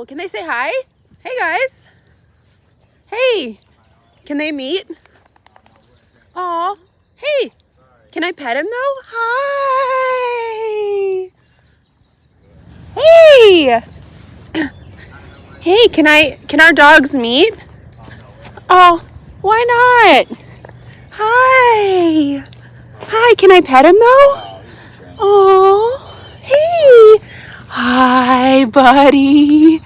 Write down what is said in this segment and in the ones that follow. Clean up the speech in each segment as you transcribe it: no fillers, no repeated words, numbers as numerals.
Oh, can they say hi? Hey, guys. Hey, can they meet? Aw, hey, can I pet him though? Hi. Hey. Hey, can our dogs meet? Oh, why not? Hi. Hi, can I pet him though? Oh, hey. Hi, buddy.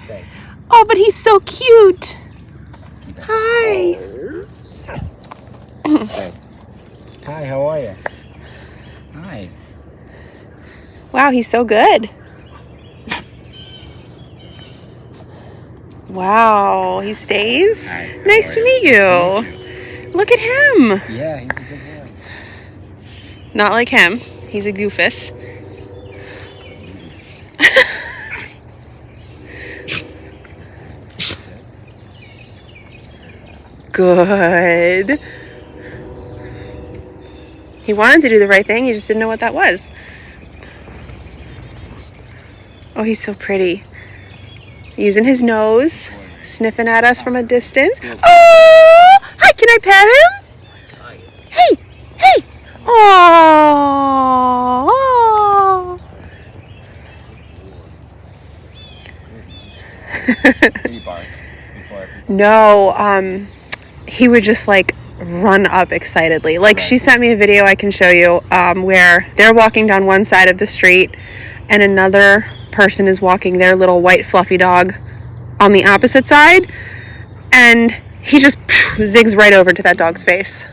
Oh, but he's so cute. Hi. Hi, how are you? Hi. Wow, he's so good. Wow, he stays? Hi, Nice to meet you. Look at him. Yeah, he's a good boy. Not like him. He's a goofus. Good. He wanted to do the right thing. He just didn't know what that was. Oh, he's so pretty. Using his nose, sniffing at us from a distance. Oh, hi, can I pet him? Hey, hey. Oh. Did he bark before? No, he would just like run up excitedly. Like she sent me a video I can show you where they're walking down one side of the street and another person is walking their little white fluffy dog on the opposite side, and he just zigs right over to that dog's face.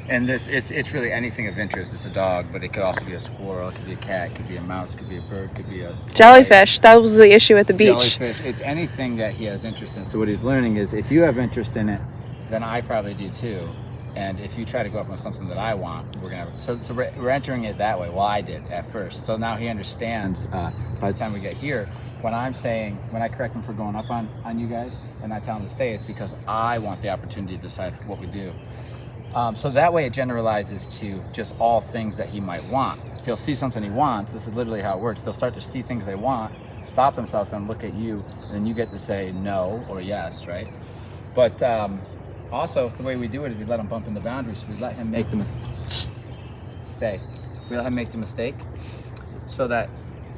And this, it's really anything of interest. It's a dog, but it could also be a squirrel, it could be a cat, it could be a mouse, it could be a bird, it could be a Jellyfish. That was the issue at the beach. Jellyfish. It's anything that he has interest in. So what he's learning is, if you have interest in it, then I probably do too. And if you try to go up on something that I want, we're gonna. So we're entering it that way. Well, I did at first. So now he understands. By the time we get here, when I correct him for going up on you guys, and I tell him to stay, it's because I want the opportunity to decide what we do. So that way it generalizes to just all things that he might want. He'll see something he wants. This is literally how it works. They'll start to see things they want, stop themselves and look at you, and then you get to say no or yes, right? But also, the way we do it is we let him bump in the boundaries. So we let him make the mistake. We let him make the mistake so that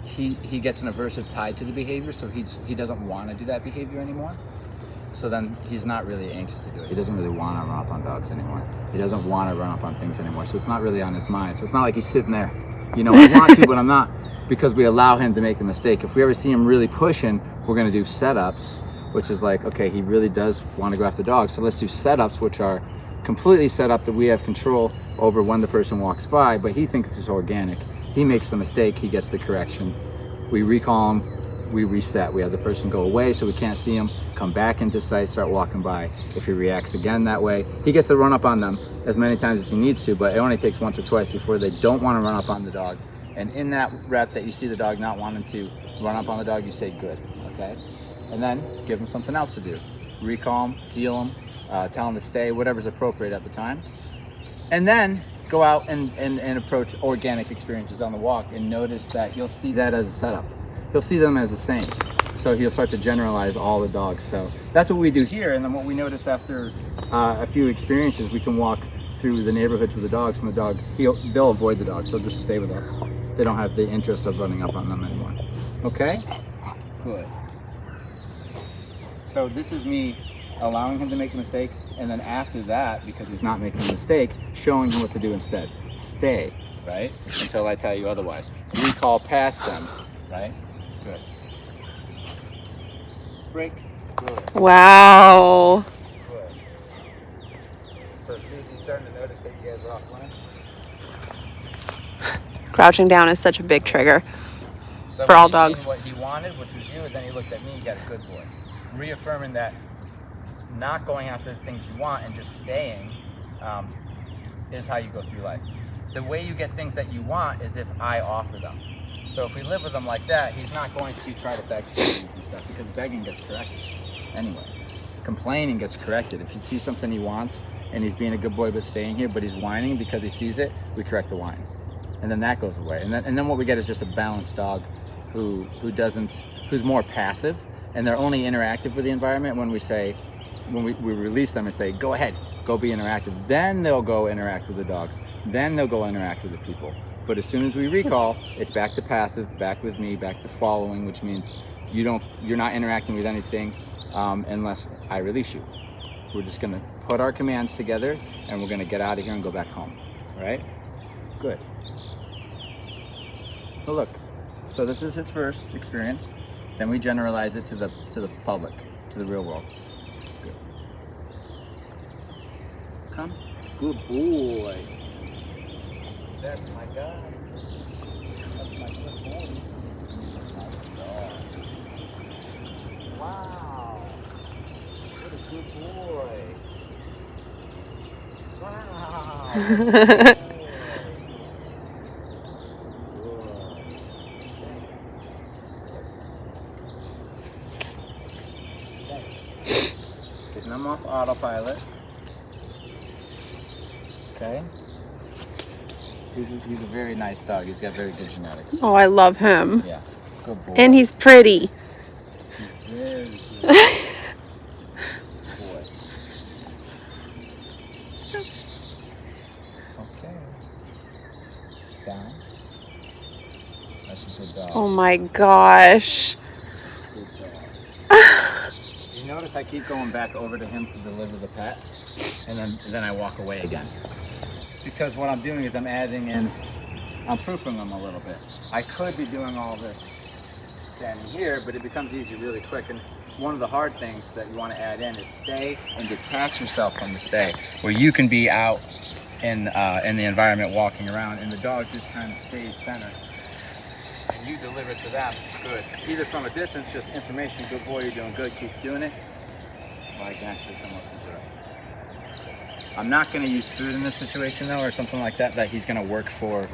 he gets an aversive tie to the behavior, so he doesn't want to do that behavior anymore. So then he's not really anxious to do it. He doesn't really want to run up on dogs anymore. He doesn't want to run up on things anymore. So it's not really on his mind. So it's not like he's sitting there, I want to, but I'm not, because we allow him to make the mistake. If we ever see him really pushing, we're going to do setups, which is like, okay, he really does want to go after the dog. So let's do setups, which are completely set up that we have control over when the person walks by, but he thinks it's organic. He makes the mistake, he gets the correction. We recall him. We reset. We have the person go away so we can't see him, come back into sight, start walking by. If he reacts again that way, he gets to run up on them as many times as he needs to, but it only takes once or twice before they don't want to run up on the dog. And in that rep that you see the dog not wanting to run up on the dog, you say good, okay? And then give him something else to do. Recall him, heal him, tell him to stay, whatever's appropriate at the time. And then go out and approach organic experiences on the walk, and notice that you'll see that as a setup. He'll see them as the same. So he'll start to generalize all the dogs. So that's what we do here. And then what we notice after a few experiences, we can walk through the neighborhoods with the dogs, and they'll avoid the dogs. They'll just stay with us. They don't have the interest of running up on them anymore. Okay? Good. So this is me allowing him to make a mistake, and then after that, because he's not making a mistake, showing him what to do instead. Stay, right? Until I tell you otherwise. Recall past them, right? Good. Break. Good. Wow. Good. So see, he's starting to notice that you guys are off limits. Crouching down is such a big trigger So for all dogs. What he wanted, which was you, and then he looked at me, you got a good boy. Reaffirming that not going after the things you want and just staying is how you go through life. The way you get things that you want is if I offer them. So if we live with him like that, he's not going to try to beg for things and stuff, because begging gets corrected anyway. Complaining gets corrected. If he sees something he wants and he's being a good boy but staying here, but he's whining because he sees it, we correct the whine. and then that goes away. And then what we get is just a balanced dog who's more passive, and they're only interactive with the environment when we release them and say, go ahead, go be interactive. Then they'll go interact with the dogs. Then they'll go interact with the people. But as soon as we recall, it's back to passive, back with me, back to following, which means you're not interacting with anything unless I release you. We're just gonna put our commands together and we're gonna get out of here and go back home, all right? Good. So look, so this is his first experience. Then we generalize it to the public, to the real world. Good. Come. Good boy. That's my guy. That's my good boy. Wow. What a good boy. Wow. Getting them off autopilot. Okay. He's a very nice dog. He's got very good genetics. Oh, I love him. Yeah. Good boy. And he's pretty. He's very good. Boy. Okay. Down. That's a good dog. Oh my gosh. Good dog. You notice I keep going back over to him to deliver the pet, and then I walk away again. Because what I'm doing is I'm proofing them a little bit. I could be doing all this standing here, but it becomes easy really quick. And one of the hard things that you want to add in is stay and detach yourself from the stay, where you can be out in the environment walking around, and the dog just kind of stays centered. And you deliver to them, good. Either from a distance, just information, good boy, you're doing good, keep doing it. Or I can actually come up and do it. I'm not going to use food in this situation though, or something like that he's going to work for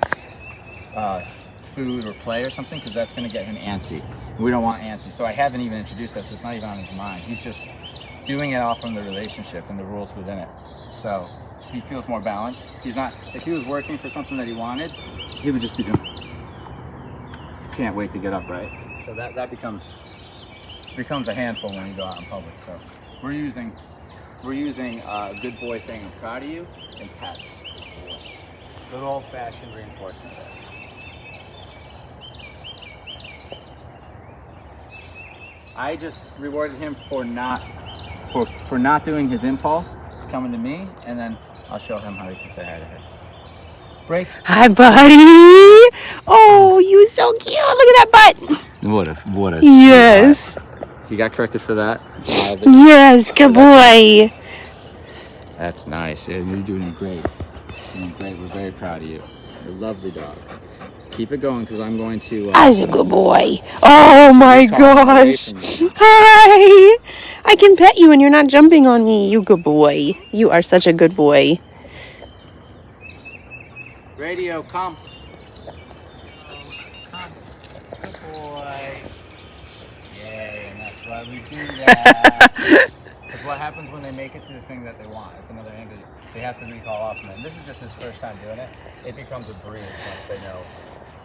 food or play or something, because that's going to get him antsy. We don't want antsy. So I haven't even introduced that, so it's not even on his mind. He's just doing it all from the relationship and the rules within it. So he feels more balanced. He's not, if he was working for something that he wanted, he would just be doing, can't wait to get up, right? So that becomes a handful when you go out in public. So we're using good boy saying I'm proud of you and pets. Good old-fashioned reinforcement. I just rewarded him for not doing his impulse, coming to me, and then I'll show him how he can say hi to her. Break. Hi, buddy. Oh, you so cute. Look at that butt. What a. Yes. You got corrected for that? Yes, good boy. That's nice. Yeah, you're doing great. Doing great. We're very proud of you. You're a lovely dog. Keep it going, because I'm going to... That's a good boy. Oh my gosh. Hi. I can pet you and you're not jumping on me. You good boy. You are such a good boy. Radio, come. Come. Good boy. Yay, and that's why we do that. Because what happens when they make it to the thing that they want? It's another angle. They have to recall off them. And this is just his first time doing it. It becomes a breeze once they know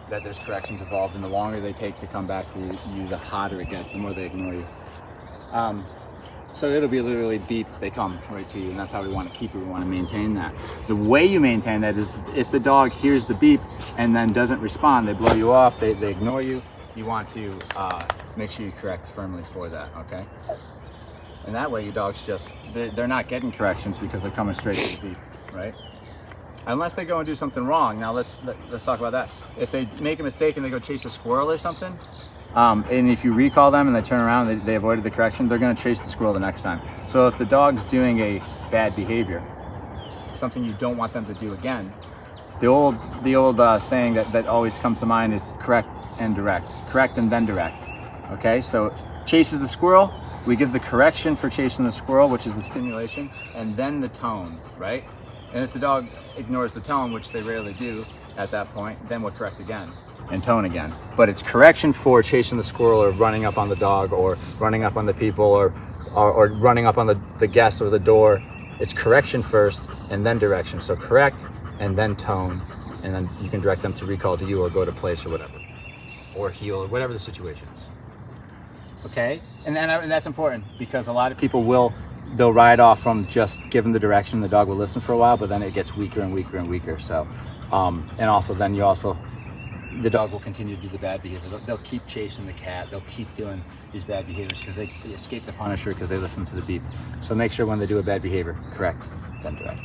that there's corrections involved, and the longer they take to come back to you, the hotter it gets, the more they ignore you. So it'll be literally beep, they come right to you, and that's how we want to keep it. We want to maintain that. The way you maintain that is if the dog hears the beep and then doesn't respond, they blow you off, they ignore you, you want to make sure you correct firmly for that, okay? And that way your dog's just, they're not getting corrections because they're coming straight to the beep, right? Unless they go and do something wrong. Now let's talk about that. If they make a mistake and they go chase a squirrel or something, and if you recall them and they turn around and they avoided the correction, they're going to chase the squirrel the next time. So if the dog's doing a bad behavior, something you don't want them to do again, the old saying that always comes to mind is correct and direct. Correct and then direct. Okay, so chases the squirrel, we give the correction for chasing the squirrel, which is the stimulation, and then the tone, right? And if the dog ignores the tone, which they rarely do at that point, then we'll correct again and tone again. But it's correction for chasing the squirrel or running up on the dog or running up on the people or running up on the guest or the door. It's correction first and then direction. So correct and then tone and then you can direct them to recall to you or go to place or whatever, or heel or whatever the situation is. Okay, and that's important because a lot of people they'll ride off from just giving the direction. The dog will listen for a while, but then it gets weaker and weaker and weaker. So, and also then the dog will continue to do the bad behavior. They'll keep chasing the cat. They'll keep doing these bad behaviors because they escape the punisher because they listen to the beep. So make sure when they do a bad behavior, correct, then direct.